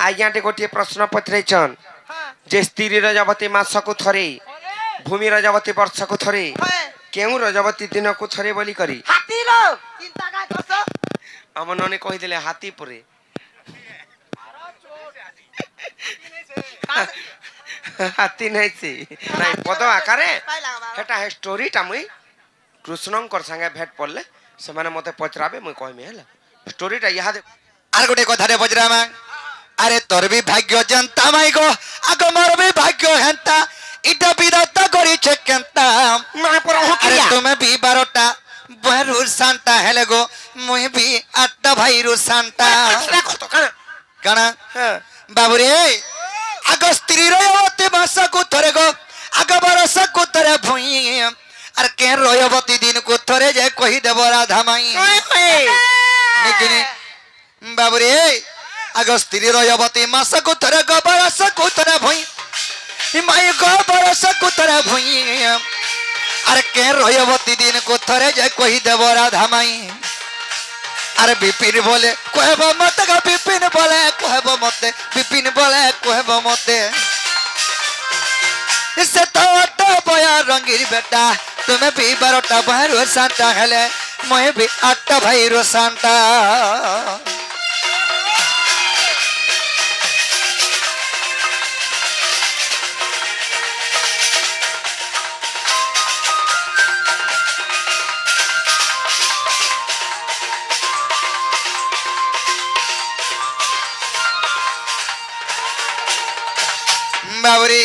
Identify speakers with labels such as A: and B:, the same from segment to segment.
A: ଆଜ୍ଞାଟେ ଗୋଟିଏ ପ୍ରଶ୍ନ ପଚାରିଛନ୍ ଯେ ସ୍ତ୍ରୀ ରଜବତୀ ମାସକୁ ଥରେ ଭୂମି ରଜବତୀ ବର୍ଷକୁ ଥରେ କେଉଁ ରଜବତୀ ଦିନକୁ ଥରେ ବୋଲି କରି ଆମ ନନି କହିଥିଲେ ହାତୀ ପରେ ହାତୀ ନାଇଁ ସେ ନାଇଁ ପଦ ଆକାରେ ହେଟା ହେ ଷ୍ଟୋରୀଟା ମୁଇଁ କୃଷ୍ଣଙ୍କର ସାଙ୍ଗେ ଭେଟ ପଡଲେ ସେମାନେ ମତେ ପଚରାବେ ମୁଇଁ କହିମି ହେଲା ଷ୍ଟୋରୀଟା ଇହାଦେ
B: আর গোটে কথারে পচরামা আরে তোর বি ভাগ্য জনতা মাই গো আগ মোর বি ভাগ্য হেন্তা ইটা বিদাত করিছে কেনতা আরে তুমি বি 12টা বহরু সান্তা হেলে গো মুই বি 8টা ভাইরু সান্তা কানা বাবুরে আগ স্ত্রী রয়বতী মাসকু থরে গো আগ বরসকু থরে ভুই আর কে রয়বতী দিনকু থরে যে কহি দেব রাধা মাই নিকিনি বাবুরে আগ স্ত্রী রয়বতী মাসকু থরে গো বরসকু থরে ভুই মাই গো বরসকু থরে ভুই আর কে রয়বতী দিনকু থরে যে কহি দেব রাধা মাই আর বিপিন বলে কহব মতে গো বিপিন বলে কহব মতে বিপিন বলে কহব মতে সে তো বয়া রঙির বেটা তুমি বি 12টা ভাইরো সান্তা হেলে মই বি 8টা ভাইরো সান্তা বাবুরে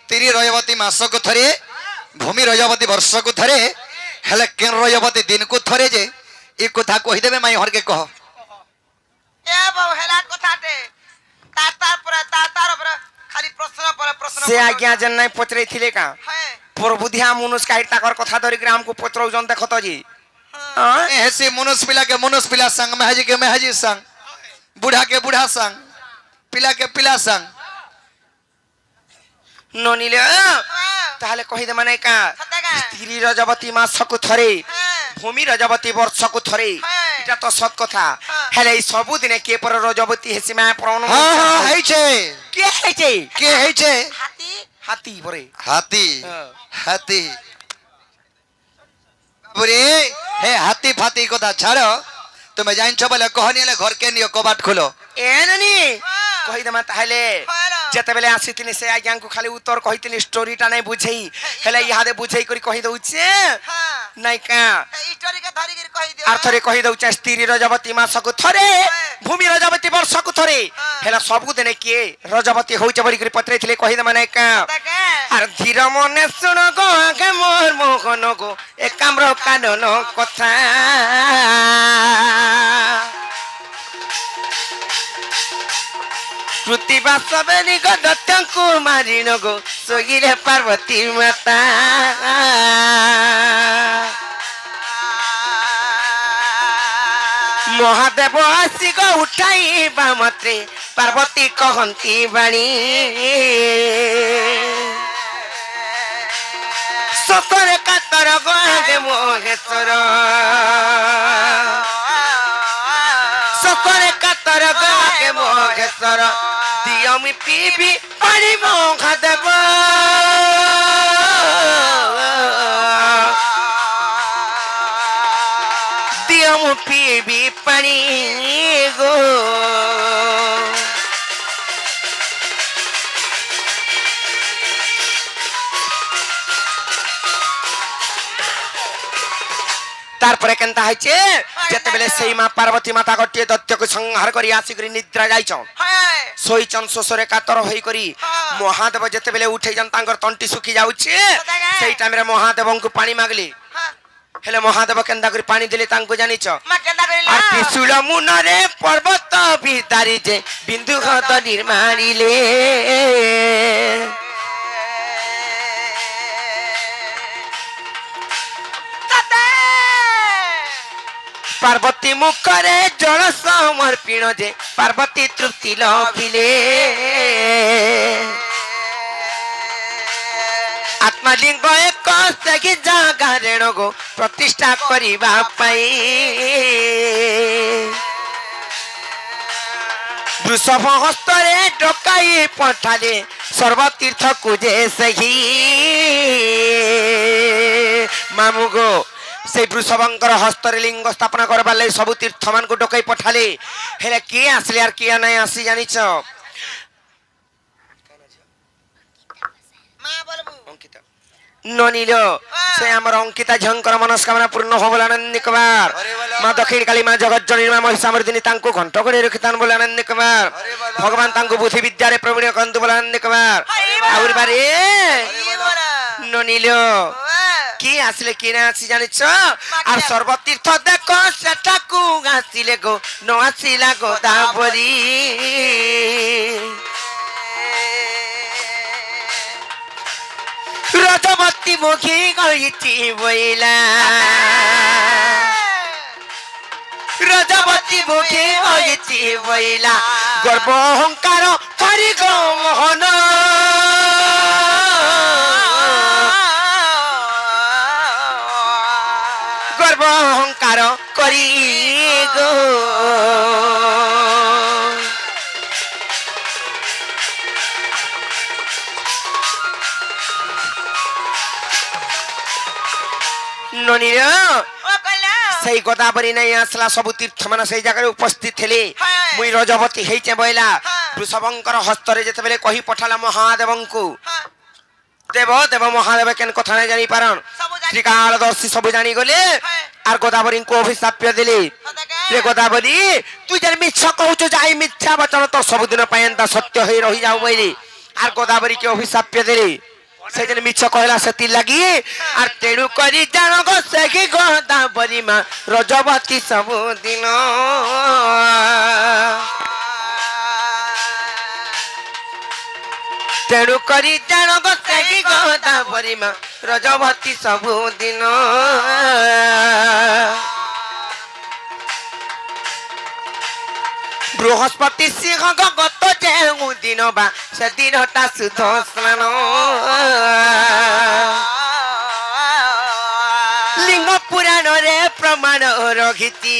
B: তিরি রয়বতী মাসকু থরে ভূমি রয়বতী বর্ষকু থরে হেলে কেন রয়বতী দিনকু থরে যে এই কথা কহি দেবে মাই হরকে কহ
C: এ বাবু হেলা কথাতে তার উপরে খালি প্রশ্ন
A: ସେ ଆଜ୍ଞା ଯେନ୍ ନାଇଁ ପଚରେଇଥିଲେ କା
C: হ্যাঁ
A: ପ୍ରବୁଧିଆ ମନୁଷ କାହିଁ ତାଙ୍କର କଥା ଧରିକି ଆମକୁ ପଚରଉଛନ୍ ଦେଖ ତ ଯେ
B: ऐसे मनुष्य पिला के मनुष्य पिला संग महजी के महजी संग बूढ़ा के बूढ़ा संग पिला के पिला संग
A: ନନିଲେ ତାହେଲେ କହିଦେ ମାନେ କା ସ୍ତ୍ରୀ ରଜବତୀ ମାସକୁ ଥରେ ଭୂମି ରଜବତୀ ବର୍ଷକୁ ଥରେ এটা তো সৎ কথা হেলে এই সবু দিনে কে পর রজবতী হেসি মা প্রণ
B: हाँ हाँ है छे
A: কে হেছে
B: के है छे
C: হাতি
A: হাতি পরে
B: हाथी हाथी बुरे हे हाथी फाती को दा छाड़ो तुम्हें जान छो बोले कहनी ले घर के नियो कबाट खोलो
A: এ ননি কহিদে মা তাহলে যেতেবেলে আসিতিনি সে আজ্ঞাଙ୍କୁ খালি উত্তর কহিতিনি স্টোরিটা নাই বুঝেই হেলে ইহাদে বুঝেই করি কহি দউছে
C: হ্যাঁ
A: নাই কা
C: ইস্টোরিকে ধরি করে কই দিও
A: আর থরে কহি দউছে স্ত্রী রজবতী মাসকু থরে ভূমি রজবতী বর্ষকু থরে হেলা সবু দিনে কি রজবতী হইছে বলি করে পত্রে থিলে কহি দে মানে কা আর ধীর মনে শুন গো আগে মোর মোহন গো এ কামর কানন কথা শ্রুতি বাস্তবে নিগত দত্তଙ୍କୁ মারিন গো সগিরে পার্বতী মাতা মহাদেব আসি গো উঠাইবা মতে পার্বতী কহন্তি বাণী সকলে কাতর গো আগে মহেশ্বর সকলে কাতর গো আগে মহেশ্বর দিও মি পিবি পানি মহাদেব দিও মু পিবি পানি গো তারপরে কেনতা হইছে যেতেবেলে সেই মা পার্বতী মাতা গটিয়ে দৈত্যকে সংহার করি আসিকরি নিদ্রা যাইছন
C: হ্যাঁ
A: শোইছন শোষরে কাতর হই করি মহাদেব যেতেবেলে উঠে যান তাঙ্কর তন্টি শুকি যাଉଛି সেই টাইমরে মহাদেবଙ୍କୁ পানি মাগলি হেলে মহাদেব কেনতা করি পানি দিলে তাঙ্কু জানিছ
C: মা কেন্দা করিলা
A: আর ত্রিশূল মুନରେ পর্বত ভিতারি যে বিন্দু ঘত নির্মাণিলে পার্বতী মুখরে জল সমর্পিণ যে পার্বতী তৃপ্তি লভিলে আত্মালিঙ্গ এক সেকি জাগা রেণ গো প্রতিষ্ঠা করিবা পাই ବୃଷଭ ହସ୍ତରେ ଡକାଇ ପଠାଲେ ସର୍ବତୀର୍ଥକୁ ଯେ ସେହି ମାମୁ ଗୋ ସେଇ ବୃଷଭଙ୍କର ହସ୍ତରେ ଲିଙ୍ଗ ସ୍ଥାପନ କରବାର ଲାଗି ସବୁ ତୀର୍ଥ ମାନଙ୍କୁ ଡକାଇ ପଠାଲେ ହେଲେ କିଏ ଆସିଲେ আর କିଏ ନାହିଁ ଆସି ଜାଣିଛ
C: মা বলবু
A: অঙ্কিতা ননিল সে আমার অঙ্কিতা ঝঙ্কর মনস্কামনা পূর্ণ হব বলে আনন্দ কুমার মা দক্ষিণ কালী মা জগৎ জননী মা মহিষামর্দিনী তাঙ্কু ঘণ্ট করে রখিতান বলে আনন্দ কুমার ভগবান তাঙ্কু বুদ্ধি বিদ্যারে প্রবীণ কন্তু বলে আনন্দ কুমার আউর বারে ননিল কি আসলে কি না আসি জানিছ আর সর্বতীর্থ দেখো সেটাকু আসিলে গো ন আসিলা গোদাবরী রজবতী মুখী কইছি বইলা রজবতী মুখী কইছি বইলা গর্ব অহংকার করি গো মোহন গর্ব অহংকার করি গো ননির
C: ও কইলা
A: সেই গোদাবরী নাই আসলা সবু তীর্থ মানে সেই জায়গায় উপস্থিত হেলে মুই রজবতী হেইছে বইলা বৃষভঙ্কর হস্তরে যেতেবেলে কহি পঠালা মহাদেবঙ্কু দেব দেব মহাদেব কেন কথা নাই জানি পারন শ্রীকালদর্শী সবু জানি গলে আর গোদাবরীଙ୍କୁ অভিশাপ্য দিলে রে গোদাবরী তুই যেন মিছ কହୁଛୁ যাই মিথ্যা বচন তো ସବୁଦିନ ପାଇଁ ଏନ୍ତା ସତ୍ୟ ହେଇ ରହି ଯାଉ বইলি আর গোদাবরীকে অভিশাপ্য দিলে সেই জন্য মিছ কহিলা সেতি লাগি আর তেণু করি জানো গো সেই গোদাবরী মা রজবতী ସବୁଦିନ তেণু করি জানো গো সেই গোদাবরী মা রজবতী ସବୁଦିନ বৃহস্পতি সিংহ গত যেউ দিন বা সেদিনটা শুদ্ধ স্নান লিঙ্গ পুরাণরে প্রমাণ রখিছি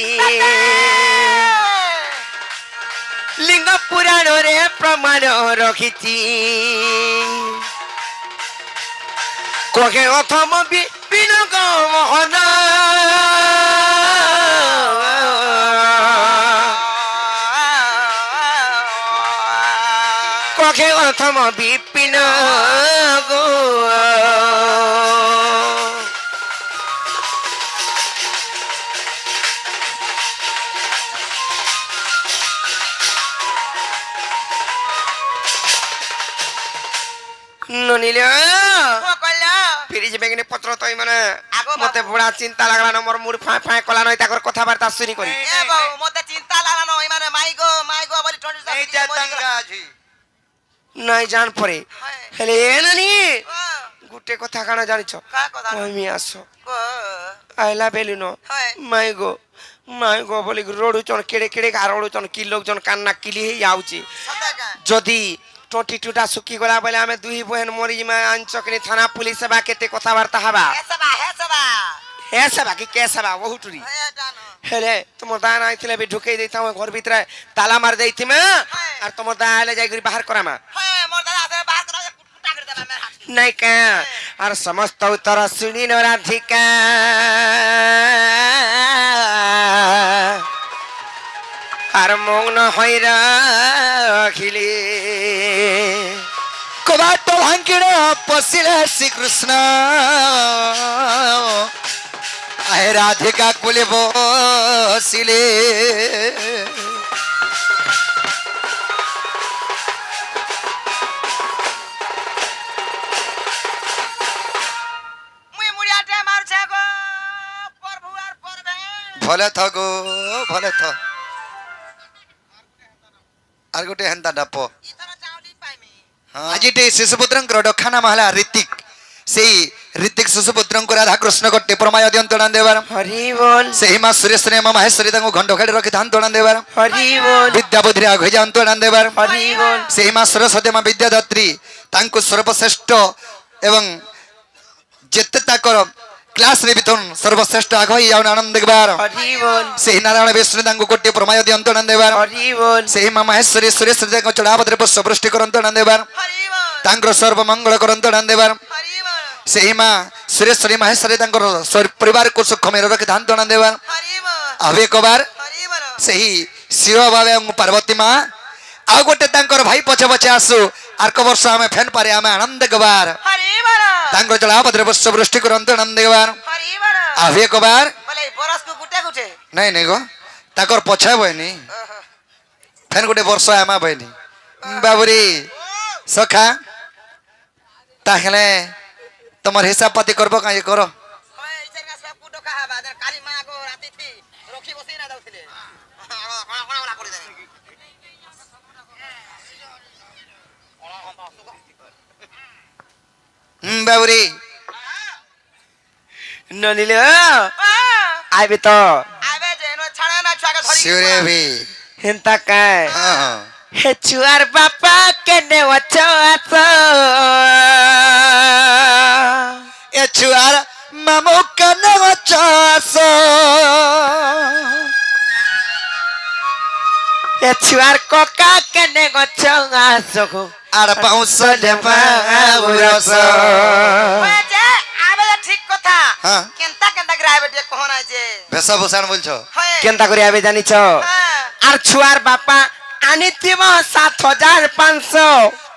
A: লিঙ্গ পুরাণরে প্রমাণ রখিছি কহে অথম বিনোগ মোহন কহে অথম বিপিন গো ননিল
C: ও কইলা
A: ফিরি যাবে কিনে পত্র তই মানে
C: আগো
A: মতে বড়া চিন্তা লাগলা না মোর মুড় ফাঁ ফাঁ কলা নয় তাকর কথাবার্তা শুনি করি
C: এ বাবু মতে চিন্তা লাগানো মানে মাইগো বলি ঠন্ডি
B: এইটা টাঙ্গা আছে
A: নাই জান পরে
C: হ্যাঁ।
A: হেলে এ নানি গুটে কথা কানা জানিছ
C: কা কথা
A: কইমি আস
C: কো
A: আইলা বেলুন
C: হ্যাঁ।
A: মাই গো বলি রোডু চন কেড়ে কেড়ে গারড়ু চন কি লোকজন কান্না কিলি হেই আউছি
C: সদাকা
A: যদি টোটি টুটা শুকি গলা বলে আমি দুই বহেন মরি মা আঞ্চকনি থানা পুলিশ সেবা কেতে কথাবার্তা হবা হে সেবা কি কে সেবা বহুটুরি
C: এটা না
A: হেলে তোমার দা নাই ছিলে বি ঢুকাই দেইতাম ঘর ভিতরে তালা মার দেইতিমে আর তোমার দা আইলে যাই করি বাহার করামা
C: হ্যাঁ মোর দাদা আছে বাহার করা কুটা করে দেবা মের হাত
A: নাই কা আর সমস্ত উত্তর শুনি রাধিকা আর মগ্ন হই রাখিলে
B: কবাট ভাঙ্কিড় পশিলে শ্রীকৃষ্ণ আহে রাধিকা কুলে বসিলে
C: মুই মুড়িয়াতে মারছে গো প্রভু আর পরবে
B: ভলে থ গো ভলে থ আর গোটে হেন্তা ডাপ
C: ইতর চাউলি পাইমি
B: আজিটে শিশুপুত্রଙ୍କର ଡଖା ନାମ ହେଲା ଋତିକ ସେଇ ଋତିକ ଶିଶୁପୁତ୍ରଙ୍କୁ ରାଧାକୃଷ୍ଣ ଗୋଟେ ପ୍ରମାୟ ଦିଅନ୍ତଣା ଦେବାର
A: হরি বল
B: ସେହି ମା ସୁରେଶ୍ୱରୀ ମା ମାହେଶ୍ୱରୀ ତାଙ୍କୁ ଘଣ୍ଟ ଖେଳି ରଖିଥାନ୍ତଣା ଦେବାର
A: হরি বল
B: ବିଦ୍ୟା ବୁଦ୍ଧିରେ ଆଗେଇ ଯାଆନ୍ତଣା ଦେବାର
A: হরি বল
B: ସେହି ମା ସରସ୍ୱତୀ ମା ବିଦ୍ୟାଦାତ୍ରୀ ତାଙ୍କୁ ସର୍ବଶ୍ରେଷ୍ଠ ଏବଂ ଯେତେ ତାଙ୍କର କ୍ଲାସ ରେ ଭିତନ ସର୍ବଶ୍ରେଷ୍ଠ ଆଗଇ ଯାଉନ ଆନନ୍ଦ ଦେଖବାର
A: হরি বল
B: ସେହି ନାରାୟଣ ବିଷ୍ଣୁ ତାଙ୍କୁ ଗୋଟିଏ ପ୍ରମାୟ ଦିଅନ୍ତୁ ଆନନ୍ଦ ଦେବାର
A: হরি বল
B: ସେହି ମା ମହେଶ୍ୱରୀ ସୁରେଶ ତାଙ୍କ ଚଢାପଦରେ ପୁଷ୍ପ ବୃଷ୍ଟି କରନ୍ତୁ ଆନନ୍ଦ ଦେବାର
C: ହରି ବୋଲ
B: ତାଙ୍କର ସର୍ବ ମଙ୍ଗଳ କରନ୍ତୁ ଆନନ୍ଦ ଦେବାର
C: ହରି ବୋଲ
B: ସେହି ମା ସୁରେଶ୍ୱରୀ ମହେଶ୍ୱରୀ ତାଙ୍କର ପରିବାରକୁ ସୁଖମୟ ରଖିଥାନ୍ତୁ ଆନନ୍ଦ ଦେବାର
C: ହରି ବୋଲ
B: ଆଉ ଏକବାର
C: ହରି ବୋଲ
B: ସେହି ଶିବ ବାବା ଏବଂ ପାର୍ବତୀ ମା ଆଉ ଗୋଟେ ତାଙ୍କର ଭାଇ ପଛେ ପଛେ ଆସୁ ଆର୍କ ବର୍ଷ ଆମେ ଫେନ୍ ପାରେ ଆମେ ଆନନ୍ଦ ଗବାର
C: ହରି ବୋଲ
B: ତାଙ୍କର ଚଢାପଦରେ ପୁଷ୍ପ ବୃଷ୍ଟି କରନ୍ତୁ ଆନନ୍ଦ ଗବାର
C: ହରି ବୋଲ
B: ଆଉ ଏକବାର
C: ବୋଲେ ବରସକୁ ଗୁଟେ ଗୁଟେ
B: ନାଇଁ ନାଇଁ গো ତାଙ୍କର ପଛେ ବହିନି ଫେନ୍ ଗୋଟେ ବର୍ଷ ଆମା ବହିନି ବାବୁରି ସଖା ତାହେଲେ তোমার হিসাব পাতি করবো কাই করো
C: হয় ইসের কাছে সব কুটো কাহা বাদ কালি মা গো রাতি থি রক্ষী বসি না দাউছিলে কোনা করে দেবে
B: বাবুরি
A: নলিলে আইবে তো
C: আবে যে নো ছাড়া না ছুয়াকে ধরি
B: শিওরে ভি
A: হেন্তা কায়
B: হ্যাঁ
A: হে চুয়ার বাপা কেনে অছ আছ
B: এ ছুয়ার মামু কানে চাস
A: হে চুয়ার ককা কেনে গছ আছ
B: আর পাউস দেবা উরস
C: ওই যে আবে যে ঠিক কথা
B: হ্যাঁ।
C: কেনতা কেনতা করে আবে টিকে কোহনা যে
B: বেশা ভূষণ বলছো
C: হয়
A: কেনতা করে আবে জানিছ
C: হ্যাঁ
A: আর ছুয়ার বাপা আনিতিব ৭৫০০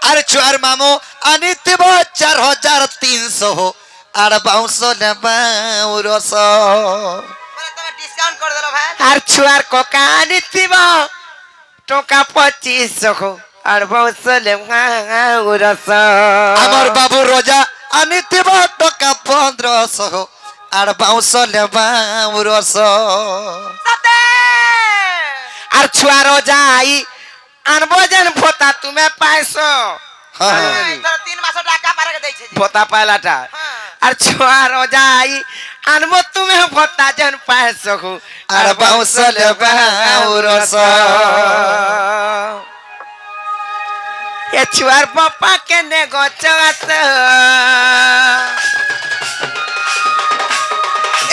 B: আর ছুয়ার মামু আনিতিব ৪৩০০ আর পাউস দেবা উরস
C: বলে তুমি ডিসকাউন্ট করে দিলো ভাই
A: আর ছুয়ার ককা আনিতিব টকা ২৫০০ আর বৌসলে উরস
B: আমার বাবু রোজা আনিতিব টকা ১৫০০ আর পাউস দেবা উরস
C: সাথে
A: আর ছুয়ার যাই আনবো যেন ভোতা তুমি পাইছ
B: হ্যাঁ
C: তোর 3 মাস টাকা পারে দেইছে
A: ভোতা পাইলাটা
C: হ্যাঁ
A: আর ছুয়ার যাই আনবো তুমি ভোতা যেন পাইছ
B: আর পাউস দেবা উরস
A: এ ছুয়ার বাপা কেনে গছ আছে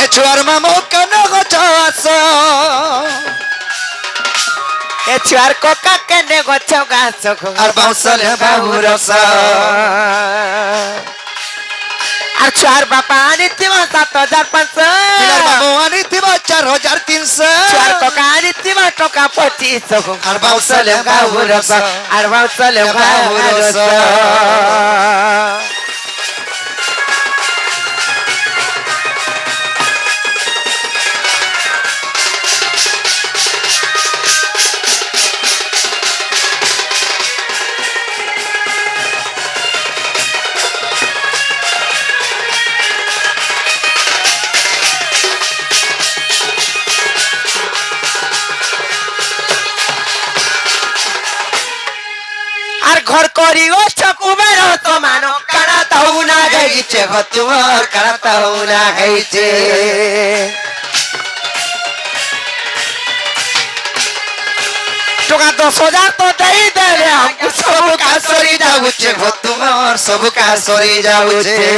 B: এ ছুয়ার মামু কানে চাস
A: এ ছুয়ার ককা কেনে গছ গাছ
B: আর পাউস দেবা উরস
A: আর ছুয়ার বাপা আনিতিব ৭৫০০
B: পিলার মামু আনিতিব ৪৩০০
A: ছুয়ার ককা আনিতিব টকা ২৫০০
B: আর বাউসলে
A: উরস আর বাউসলে উরস আর ঘর করি ও চকুবের সমান কারা তাও না গাইছে তোমার কারা তাও না গাইছে টকা ১০,০০০ তো দেই দেলে আমকু সব কাসরি যাউছে
B: তোমার সব কাজ সরি যাউছে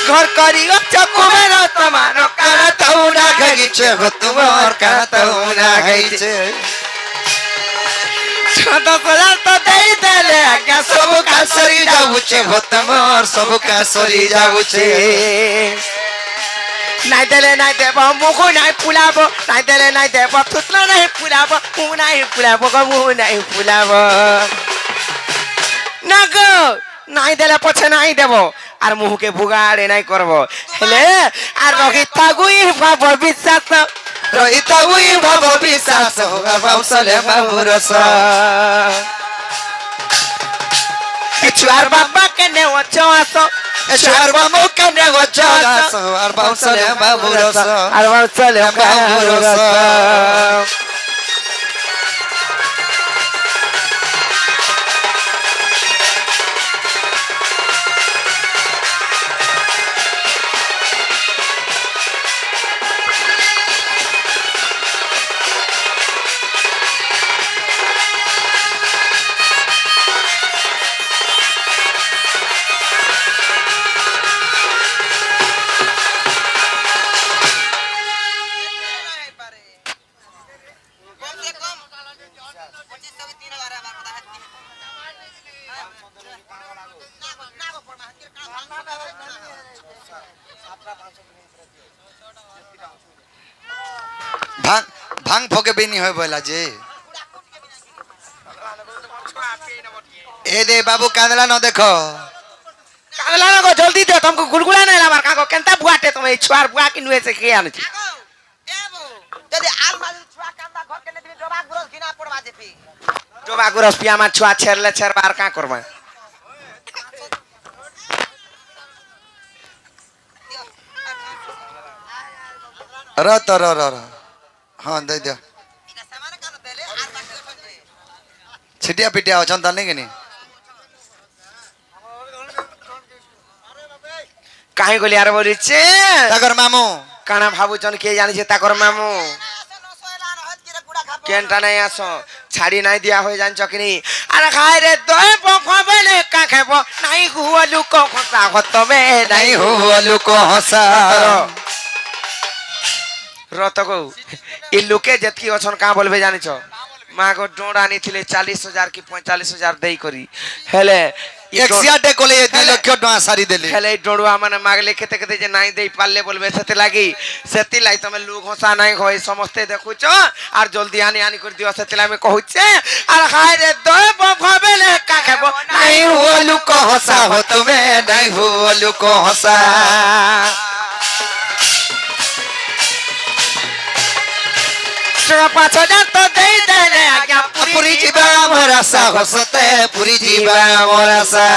A: ঘর করি ও চকুবের সমান কারা তাও না
B: গাইছে তোমার কাতাও না গাইছে
A: ১০,০০০ তো দেই দেলে আজ্ঞা সব
B: কাসরি যাউছে তোমার সব কাজ সরি যাউছে
A: নাই দেলে নাই দেব মুখ নাই ফুলাব নাই দেলে নাই দেব থুতলা নাই ফুলাব মুখ নাই ফুলাব গো মুখ নাই ফুলাব না গো নাই দেলে পছে নাই দেব আর মুখকে ভুগাড়ে নাই করব হেলে আর রহি থাগুই ভাব বিশ্বাস
B: রহিতা উই ভাব বিশ্বাস আর বাউসলে বাবুরস
A: ছুয়ার বাবা কেনে অছ আস
B: ছুয়ার মামু কানে চাস আর বাউসলে বাবুরস
A: আর চলে
B: বাবুরস ভাং ভাং ফকেবেনি হয় বলা যে এ দে বাবু কান্দলা ন দেখো
A: কাঁদলা না গো জলদি দে তোমাকে গুলগুলা নাই আমার কাকো কেনতা বুয়াটে তুমি এই ছুয়ার বুয়া কি নুয়েছে কে আনছি
C: আগো এ বউ যদি আর মাঝে ছুয়া কান্দা ঘর কেনে তুমি ডবা গুরস কিনা পড়বা যেপি
A: ডোবা গুরস পিয়া আমার ছুয়া ছেড়লে ছেড়বা আর কা করবা
B: র তো র র র হ্যাঁ দে দিও
C: এটা সামানে কান দেলে আর বাকি অছন্তি
B: ছিটিয়া পিটিয়া অছন তার নাকি নি
A: কাহি গলি আর বলিছে
B: তাকর মামু
A: কানা ভাবুচন কে জানিছে তাকর মামু
C: আসে নসয়লা না হত কিরে গুড়া খাবো
A: কেনটা নাই আসো ছাড়ি নাই দিয়া হয়ে জানছ কিনি আর খাই রে দই পকবেলে কা খাব নাই হুয়ালু ক খসা হতবে নাই
B: নাই হো লোক হসা
A: রত গো এই লোকে যেতকি অছন কা বলবে জানিছ মা গো ডোড়া আনিছিলে 40,000 কি 45,000 দেই করি হেলে
B: এক্সিয়াটে কোলে 2 লক্ষ টাকা সারি দেলি
A: হেলে ডোড়ুয়া মানে মাগলে খেতে খেতে যে নাই দেই পারলে বলবে সেতে লাগি সেতি লাই তুমি লোক হসা নাই হয় সমস্তে দেখুছ আর জলদি আনি আনি করে দিও সেতে আমি কহুছে আর খাই রে দই পকবেলে কা খাব নাই
B: হো লোক হসা হো তুমি নাই হো লোক হসা
A: টাকা 5,000 তো দেই দেলে আজ্ঞা
B: পুরি জীবা আমার আশা হসতে পুরি জীবা আমার আশা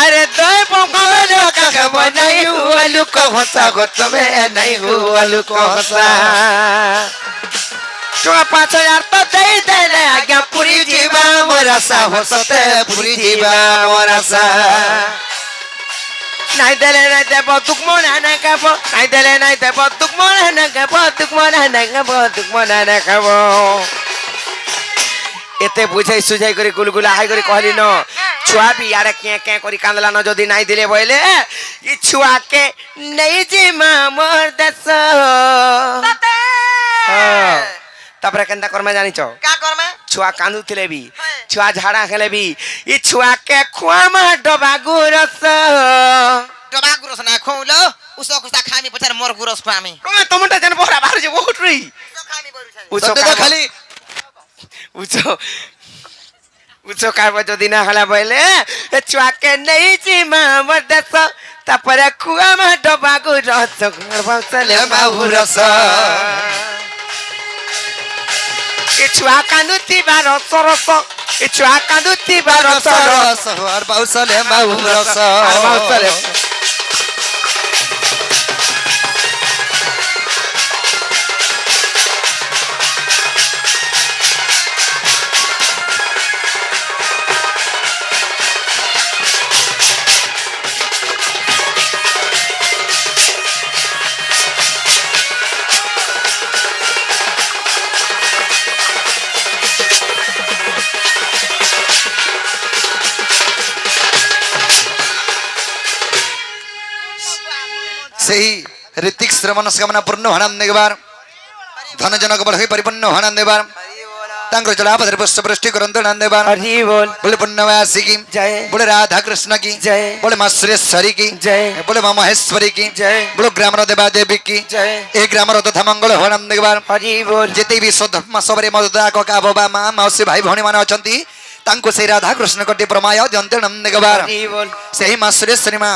A: আরে দই পকবেলে কা খাব নাই
B: হো লোক হসা হো তুমি নাই হো লোক হসা
A: টাকা 5,000 তো দেই দেলে আজ্ঞা পুরি
B: পুরি জীবা আমার আশা হসতে পুরি জীবা আমার আশা
A: নাই দেলে নাই দেব তুক মনে না খাব নাই দেলে নাই দেব তুক মনে না খাব তুক মনে না খাব তুক মনে না খাব এতে বুঝাই সুঝাই করে গুলগুলা হাই করে কহলি ন ছুয়া বি আরে কে কে করি কান্দলা ন যদি নাই দিলে বইলে ই ছুয়া কে নেই যে মা মোর দেশ তারপরে কেনটা করমে জানিছ
C: কা করমে
A: ছুয়া কান্দুଥିଲେ বি ছুয়া ঝাড়া খেলে বি ই ছুয়াকে খুয়ামা ডবা গুরস
C: ডবা গুরস না খৌলো উস কুসা খামি পছার মোর গুরস খামি
A: কমে তোমটা জান বহরা বাহার যে বহুত রই
C: উস খামি বড় ছাই
A: উচ্চ
B: সত্যি তো খালি
A: উচ্চ উচ্চ কারব যদি না হলা বইলে এ ছুয়াকে নেই জি মা মোর দেশ তারপরে খুয়ামা ডবা গুরস গর্ভসলে
B: বাহুরস
A: এ ছুয়া কান্দুতিবা রস রস এ ছুয়া কান্দুতিবা রস রস
B: রস আর বাউসলে বাহুরস
A: আর বাউসলে
B: সেই ঋতিক শ্রমনস্কামনা পূর্ণ হনান দেবার ধনজনক বল হয়ে পরিপূর্ণ হনান দেবার তাঙ্কর জলাপদের পুষ্প বৃষ্টি করন্ত হনান দেবার
A: হরি বল
B: বলে পুণ্যবাসী কি
A: জয়
B: বলে রাধা কৃষ্ণ কি
A: জয়
B: বলে মা সুরেশ্বরী কি
A: জয়
B: বলে মা মহেশ্বরী কি
A: জয়
B: বলে গ্রামর দেবা দেবী কি
A: জয়
B: এই গ্রামর তথা মঙ্গল হনান দেবার
A: হরি বল
B: যেতে ବି ସବରେ ମଦୁଦା କକା ବାବା ମା ମାଉସୀ ଭାଇ ଭଉଣୀ ମାନେ ଅଛନ୍ତି ତାଙ୍କୁ ସେଇ ରାଧା କୃଷ୍ଣ କୋଟି ପ୍ରମାୟ ଦିଅନ୍ତେ ନନ୍ଦ ଦେବାର
A: ହରି ବଲ
B: ସେହି ମା ସୁରେଶ୍ୱରୀ ମା